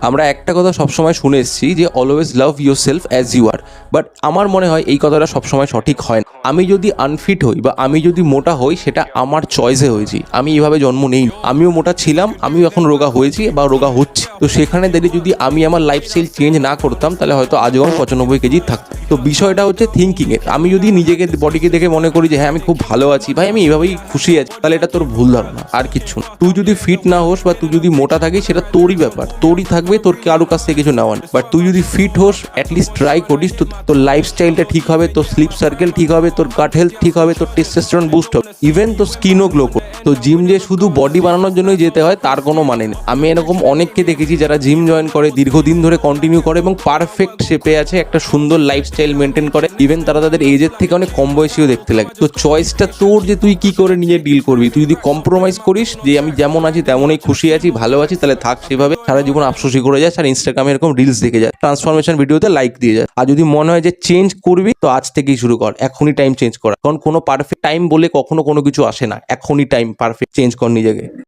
আমরা একটা কথা সবসময় শুনে এসেছি যে always love yourself as you are, but আমার মনে হয় এই কথাটা সবসময় সঠিক হয় না। আমি যদি আনফিট হই বা আমি যদি মোটা হই, সেটা আমার চয়েসে হয়েছি, আমি এইভাবে জন্ম নেই। আমিও মোটা ছিলাম, আমিও এখন রোগা হয়েছি বা রোগা হচ্ছে। তো সেখানে দাঁড়িয়ে যদি আমি আমার লাইফস্টাইল চেঞ্জ না করতাম, তাহলে হয়তো আজও আমি 95 কেজি থাকতাম। তো বিষয়টা হচ্ছে থিঙ্কিংয়ের। আমি যদি নিজেকে বডিকে দেখে মনে করি যে হ্যাঁ আমি খুব ভালো আছি, ভাই আমি এইভাবেই খুশি আছি, তাহলে এটা তোর ভুল ধারণা, আর কিচ্ছু না। তুই যদি ফিট না হোস বা তুই যদি মোটা থাকিস, সেটা তোরই ব্যাপার, তোরই থাকবে, তোর কারো কাছ থেকে কিছু নেওয়ার। বাট তুই যদি ফিট হোস, অ্যাটলিস্ট ট্রাই করিস, তো তোর লাইফস্টাইলটা ঠিক হবে, তোর স্লিপ সার্কেল ঠিক হবে, তোর গাট হেলথ ঠিক হবে, তোর টেস্টোস্টেরন বুস্ট হবে, ইভেন তোর স্কিনও গ্লো করবে। তো জিম যে শুধু বডি বানানোর জন্যই যেতে হয় তার কোনো মানে নেই। আমি এরকম অনেককে দেখেছি যারা জিম জয়েন করে, দীর্ঘদিন ধরে কন্টিনিউ করে এবং পারফেক্ট শেপে আছে, একটা সুন্দর লাইফস্টাইল মেনটেন করে, ইভেন তারা তাদের এজের থেকে অনেক কম বয়সীও দেখতে লাগে। তো চয়েসটা তোর, যে তুই কি করে নিয়ে ডিল করবি। তুই যদি কম্প্রোমাইজ করিস যে আমি যেমন আছি তেমনই খুশি আছি, ভালো আছি, তাহলে থাক সেভাবে, সারা জীবন আফসোসই করে যাস আর ইনস্টাগ্রামে এরকম রিলস দেখে যায়, ট্রান্সফরমেশন ভিডিওতে লাইক দিয়ে যায়। আর যদি মনে হয় যে চেঞ্জ করবি, তো আজ থেকেই শুরু কর, এখনই টাইম চেঞ্জ করা, কারণ কোনো পারফেক্ট টাইম বলে কখনো কোনো কিছু আসে না। এখনই টাইম পারফেক্ট, চেঞ্জ কর নিজেকে।